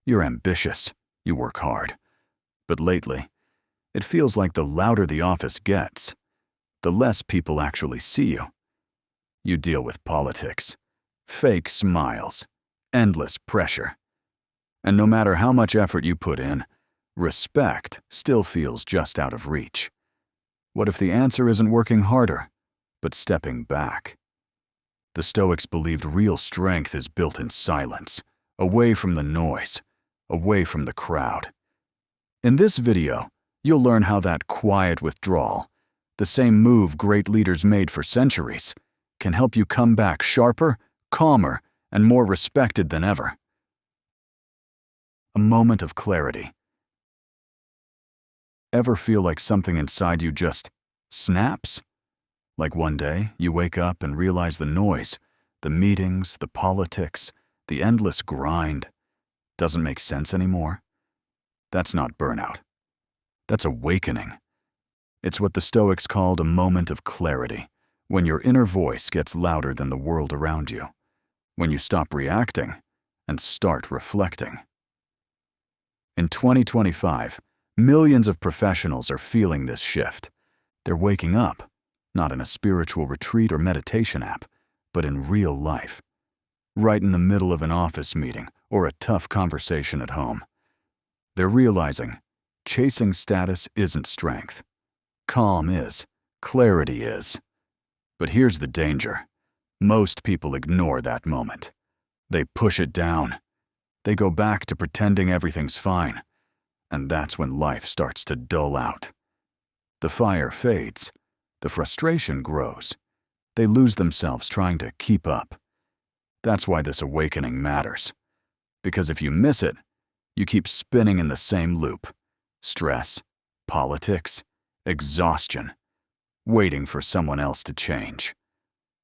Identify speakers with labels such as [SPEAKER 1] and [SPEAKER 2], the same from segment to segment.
[SPEAKER 1] You're ambitious, you work hard. But lately, it feels like the louder the office gets, the less people actually see you. You deal with politics, fake smiles, endless pressure. And no matter how much effort you put in, respect still feels just out of reach. What if the answer isn't working harder, but stepping back? The Stoics believed real strength is built in silence, away from the noise, away from the crowd. In this video, you'll learn how that quiet withdrawal, the same move great leaders made for centuries, can help you come back sharper, calmer, and more respected than ever. A moment of clarity. Ever feel like something inside you just snaps? Like one day, you wake up and realize the noise, the meetings, the politics, the endless grind doesn't make sense anymore? That's not burnout. That's awakening. It's what the Stoics called a moment of clarity, when your inner voice gets louder than the world around you, when you stop reacting and start reflecting. In 2025, millions of professionals are feeling this shift. They're waking up, not in a spiritual retreat or meditation app, but in real life, right in the middle of an office meeting or a tough conversation at home. They're realizing chasing status isn't strength. Calm is. Clarity is. But here's the danger. Most people ignore that moment. They push it down. They go back to pretending everything's fine. And that's when life starts to dull out. The fire fades. The frustration grows. They lose themselves trying to keep up. That's why this awakening matters. Because if you miss it, you keep spinning in the same loop. Stress, politics, exhaustion, waiting for someone else to change.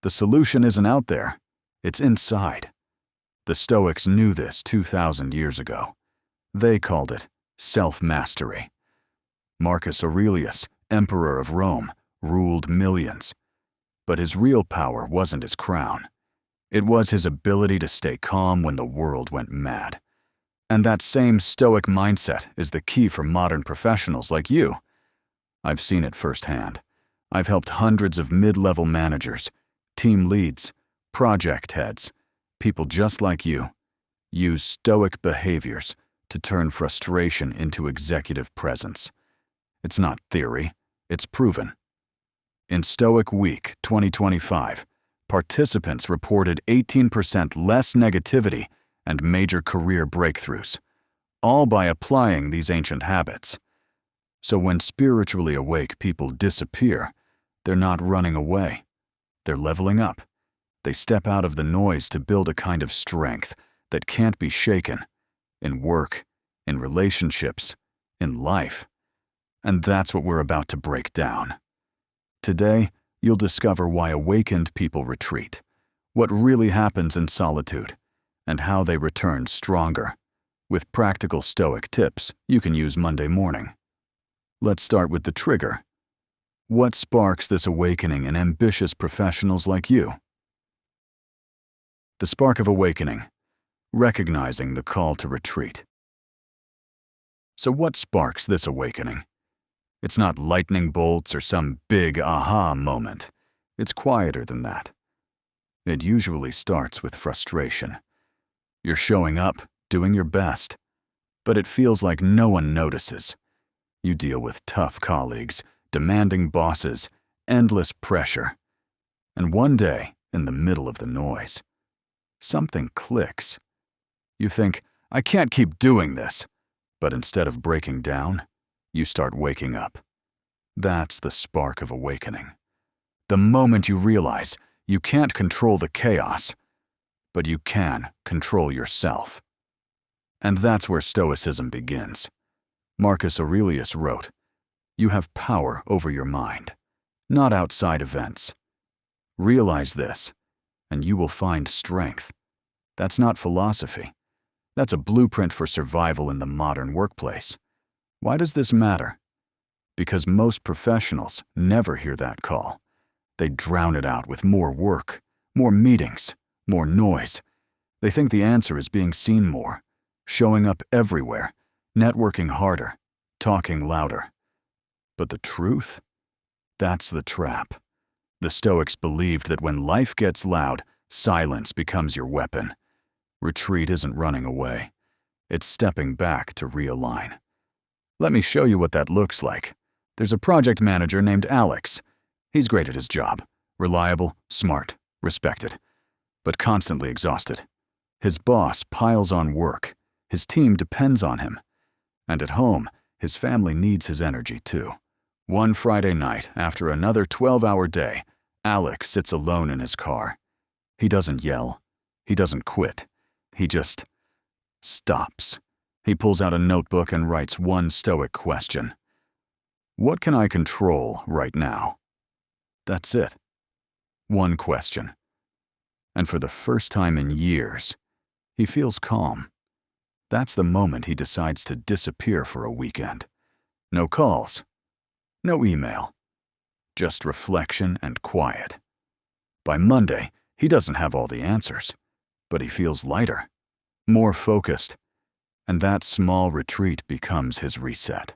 [SPEAKER 1] The solution isn't out there, it's inside. The Stoics knew this 2,000 years ago. They called it self-mastery. Marcus Aurelius, Emperor of Rome, ruled millions. But his real power wasn't his crown. It was his ability to stay calm when the world went mad. And that same Stoic mindset is the key for modern professionals like you. I've seen it firsthand. I've helped hundreds of mid-level managers, team leads, project heads, people just like you, use Stoic behaviors to turn frustration into executive presence. It's not theory, it's proven. In Stoic Week 2025, participants reported 18% less negativity and major career breakthroughs, all by applying these ancient habits. So when spiritually awake people disappear, they're not running away. They're leveling up. They step out of the noise to build a kind of strength that can't be shaken in work, in relationships, in life. And that's what we're about to break down. Today, you'll discover why awakened people retreat, what really happens in solitude, and how they return stronger, with practical Stoic tips you can use Monday morning. Let's start with the trigger. What sparks this awakening in ambitious professionals like you? The spark of awakening, recognizing the call to retreat. So what sparks this awakening? It's not lightning bolts or some big aha moment. It's quieter than that. It usually starts with frustration. You're showing up, doing your best, but it feels like no one notices. You deal with tough colleagues, demanding bosses, endless pressure. And one day, in the middle of the noise, something clicks. You think, I can't keep doing this. But instead of breaking down, you start waking up. That's the spark of awakening. The moment you realize you can't control the chaos, but you can control yourself. And that's where Stoicism begins. Marcus Aurelius wrote, "You have power over your mind, not outside events. Realize this, and you will find strength." That's not philosophy. That's a blueprint for survival in the modern workplace. Why does this matter? Because most professionals never hear that call. They drown it out with more work, more meetings, more noise. They think the answer is being seen more, showing up everywhere, networking harder, talking louder. But the truth? That's the trap. The Stoics believed that when life gets loud, silence becomes your weapon. Retreat isn't running away. It's stepping back to realign. Let me show you what that looks like. There's a project manager named Alex. He's great at his job. Reliable, smart, respected, but constantly exhausted. His boss piles on work. His team depends on him. And at home, his family needs his energy too. One Friday night, after another 12-hour day, Alex sits alone in his car. He doesn't yell. He doesn't quit. He just stops. He pulls out a notebook and writes one Stoic question. What can I control right now? That's it. One question. And for the first time in years, he feels calm. That's the moment he decides to disappear for a weekend. No calls. No email. Just reflection and quiet. By Monday, he doesn't have all the answers, but he feels lighter, more focused, and that small retreat becomes his reset.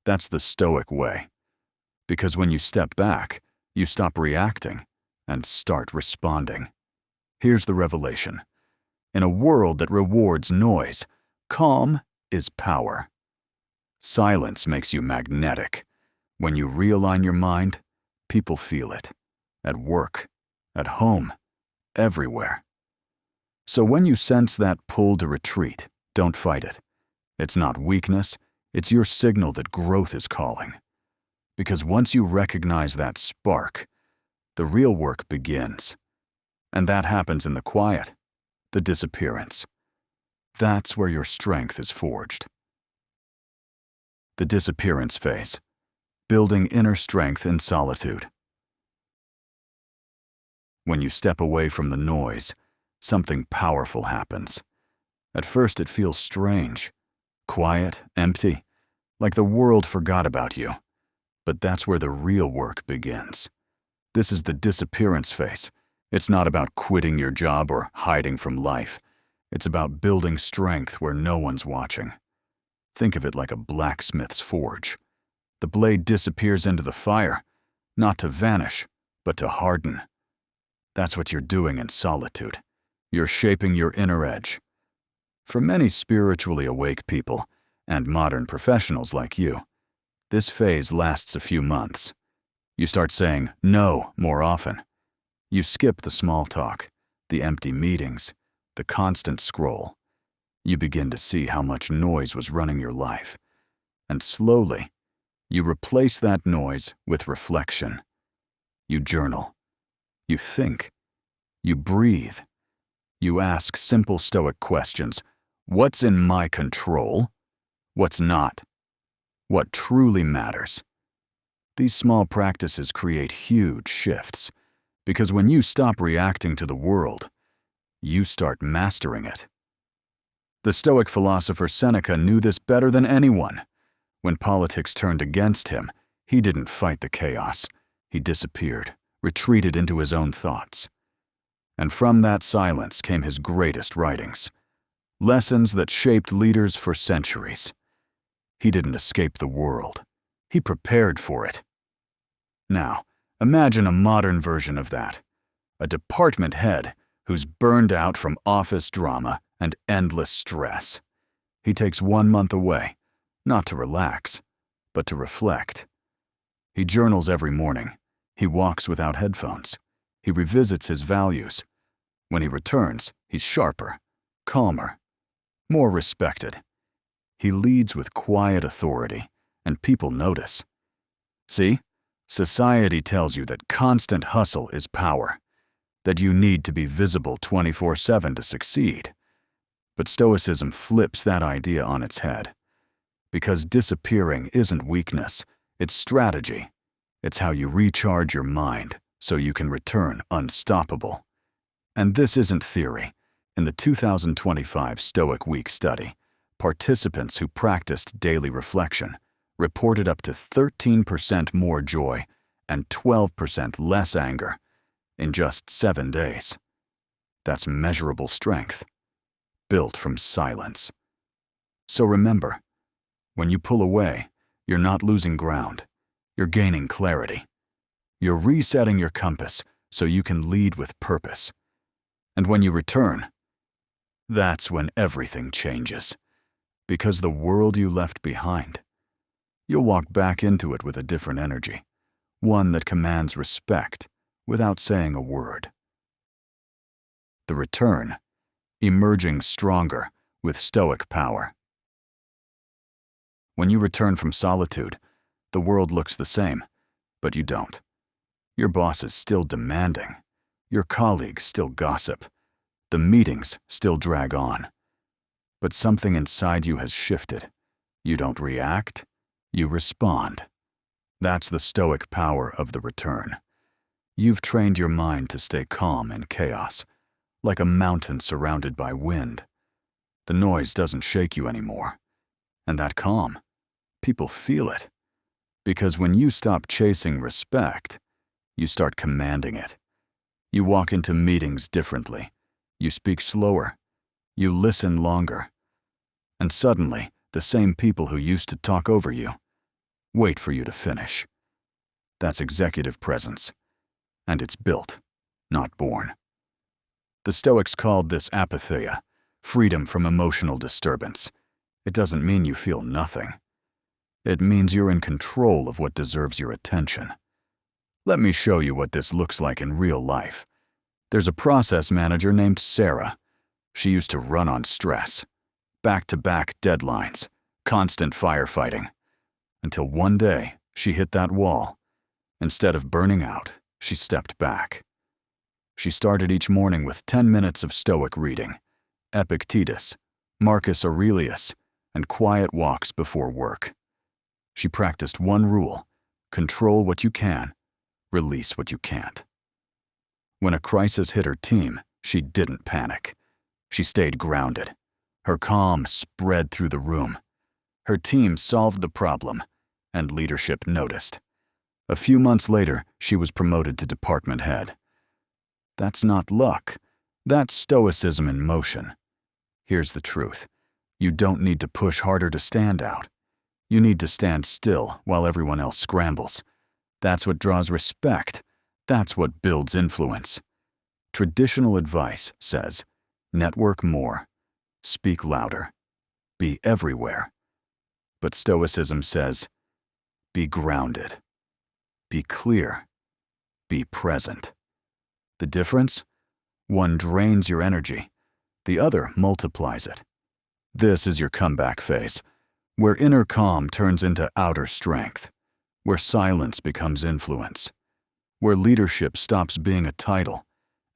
[SPEAKER 1] That's the Stoic way. Because when you step back, you stop reacting and start responding. Here's the revelation. In a world that rewards noise, calm is power. Silence makes you magnetic. When you realign your mind, people feel it. At work, at home, everywhere. So when you sense that pull to retreat, don't fight it. It's not weakness, it's your signal that growth is calling. Because once you recognize that spark, the real work begins. And that happens in the quiet, the disappearance. That's where your strength is forged. The disappearance phase. Building inner strength in solitude. When you step away from the noise, something powerful happens. At first it feels strange, quiet, empty, like the world forgot about you. But that's where the real work begins. This is the disappearance phase. It's not about quitting your job or hiding from life. It's about building strength where no one's watching. Think of it like a blacksmith's forge. The blade disappears into the fire, not to vanish, but to harden. That's what you're doing in solitude. You're shaping your inner edge. For many spiritually awake people, and modern professionals like you, this phase lasts a few months. You start saying no more often. You skip the small talk, the empty meetings, the constant scroll. You begin to see how much noise was running your life. And slowly, you replace that noise with reflection. You journal. You think. You breathe. You ask simple Stoic questions. What's in my control? What's not? What truly matters? These small practices create huge shifts, because when you stop reacting to the world, you start mastering it. The Stoic philosopher Seneca knew this better than anyone. When politics turned against him, he didn't fight the chaos. He disappeared, retreated into his own thoughts. And from that silence came his greatest writings, lessons that shaped leaders for centuries. He didn't escape the world. He prepared for it. Now, imagine a modern version of that. A department head who's burned out from office drama and endless stress. He takes 1 month away, not to relax, but to reflect. He journals every morning. He walks without headphones. He revisits his values. When he returns, he's sharper, calmer, more respected. He leads with quiet authority, and people notice. See? Society tells you that constant hustle is power, that you need to be visible 24/7 to succeed. But Stoicism flips that idea on its head. Because disappearing isn't weakness, it's strategy. It's how you recharge your mind so you can return unstoppable. And this isn't theory. In the 2025 Stoic Week study, participants who practiced daily reflection reported up to 13% more joy and 12% less anger in just 7 days. That's measurable strength. built from silence. So remember, when you pull away, you're not losing ground. You're gaining clarity. You're resetting your compass so you can lead with purpose. And when you return, that's when everything changes. Because the world you left behind, you'll walk back into it with a different energy, one that commands respect without saying a word. The return, emerging stronger with Stoic power. When you return from solitude, the world looks the same, but you don't. Your boss is still demanding. Your colleagues still gossip. The meetings still drag on. But something inside you has shifted. You don't react, you respond. That's the Stoic power of the return. You've trained your mind to stay calm in chaos, like a mountain surrounded by wind. The noise doesn't shake you anymore. And that calm, people feel it. Because when you stop chasing respect, you start commanding it. You walk into meetings differently. You speak slower. You listen longer. And suddenly, the same people who used to talk over you wait for you to finish. That's executive presence. And it's built, not born. The Stoics called this apatheia, freedom from emotional disturbance. It doesn't mean you feel nothing. It means you're in control of what deserves your attention. Let me show you what this looks like in real life. There's a process manager named Sarah. She used to run on stress. Back-to-back deadlines, constant firefighting. Until one day, she hit that wall. Instead of burning out, she stepped back. She started each morning with 10 minutes of Stoic reading, Epictetus, Marcus Aurelius, and quiet walks before work. She practiced one rule: control what you can, release what you can't. When a crisis hit her team, she didn't panic. She stayed grounded. Her calm spread through the room. Her team solved the problem, and leadership noticed. A few months later, she was promoted to department head. That's not luck. That's Stoicism in motion. Here's the truth. You don't need to push harder to stand out. You need to stand still while everyone else scrambles. That's what draws respect. That's what builds influence. Traditional advice says, network more, speak louder, be everywhere. But Stoicism says, be grounded, be clear, be present. The difference? One drains your energy, the other multiplies it. This is your comeback phase, where inner calm turns into outer strength, where silence becomes influence, where leadership stops being a title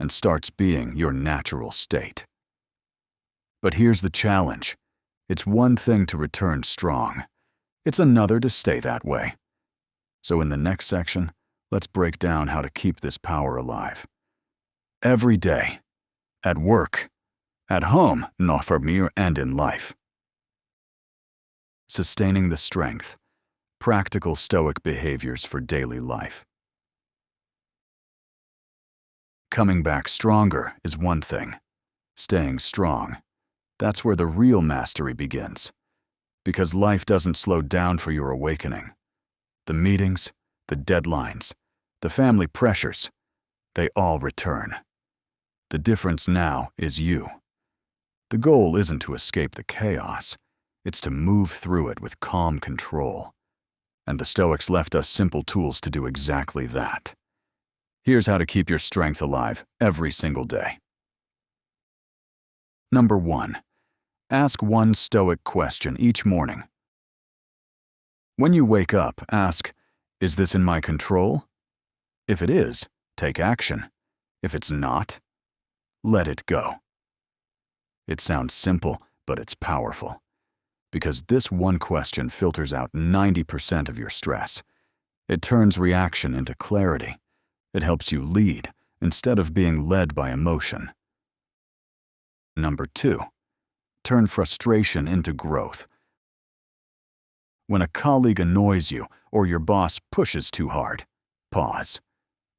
[SPEAKER 1] and starts being your natural state. But here's the challenge. It's one thing to return strong. It's another to stay that way. So in the next section, let's break down how to keep this power alive. Every day, at work, at home, not for me, and in life. Sustaining the strength. Practical Stoic behaviors for daily life. Coming back stronger is one thing. Staying strong, that's where the real mastery begins. Because life doesn't slow down for your awakening. The meetings, the deadlines, the family pressures, they all return. The difference now is you. The goal isn't to escape the chaos. It's to move through it with calm control. And the Stoics left us simple tools to do exactly that. Here's how to keep your strength alive every single day. Number 1. Ask one Stoic question each morning. When you wake up, ask, is this in my control? If it is, take action. If it's not, let it go. It sounds simple, but it's powerful. Because this one question filters out 90% of your stress. It turns reaction into clarity. It helps you lead instead of being led by emotion. Number 2. Turn frustration into growth. When a colleague annoys you or your boss pushes too hard, pause.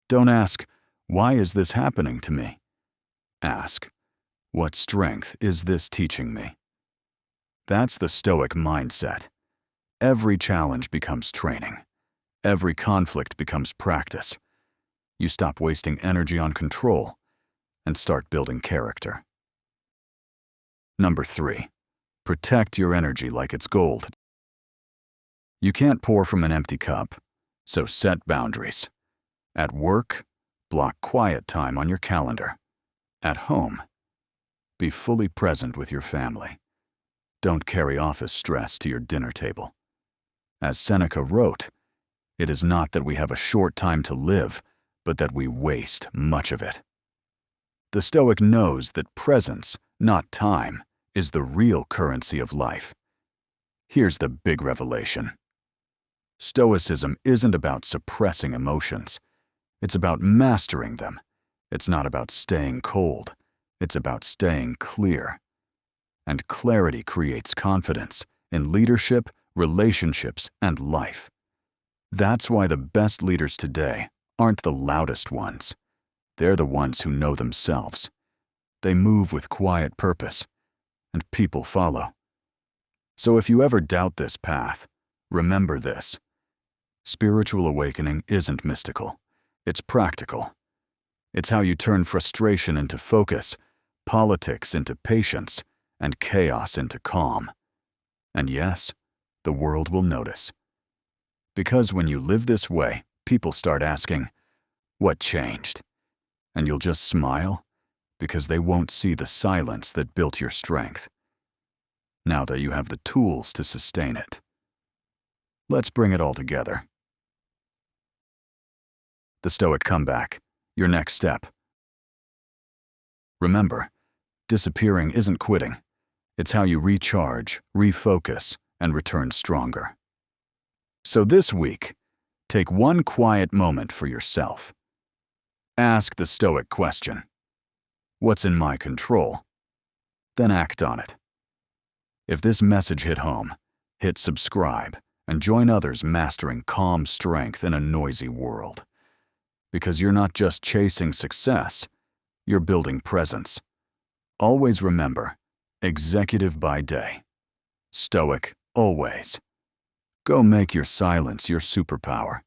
[SPEAKER 1] Don't ask, why is this happening to me? Ask, What strength is this teaching me? That's the Stoic mindset. Every challenge becomes training. Every conflict becomes practice. You stop wasting energy on control and start building character. Number 3, protect your energy like it's gold. You can't pour from an empty cup, so set boundaries. At work, block quiet time on your calendar. At home, be fully present with your family. Don't carry office stress to your dinner table. As Seneca wrote, it is not that we have a short time to live, but that we waste much of it. The Stoic knows that presence, not time, is the real currency of life. Here's the big revelation. Stoicism isn't about suppressing emotions. It's about mastering them. It's not about staying cold. It's about staying clear. And clarity creates confidence in leadership, relationships, and life. That's why the best leaders today aren't the loudest ones. They're the ones who know themselves. They move with quiet purpose, and people follow. So if you ever doubt this path, remember this. Spiritual awakening isn't mystical. It's practical. It's how you turn frustration into focus, politics into patience, and chaos into calm. And yes, the world will notice. Because when you live this way, people start asking, "What changed?" And you'll just smile, because they won't see the silence that built your strength. Now that you have the tools to sustain it. Let's bring it all together. The Stoic comeback, your next step. Remember, disappearing isn't quitting. It's how you recharge, refocus, and return stronger. So this week, take one quiet moment for yourself. Ask the Stoic question, what's in my control? Then act on it. If this message hit home, hit subscribe and join others mastering calm strength in a noisy world. Because you're not just chasing success, you're building presence. Always remember, executive by day, Stoic always. Go make your silence your superpower.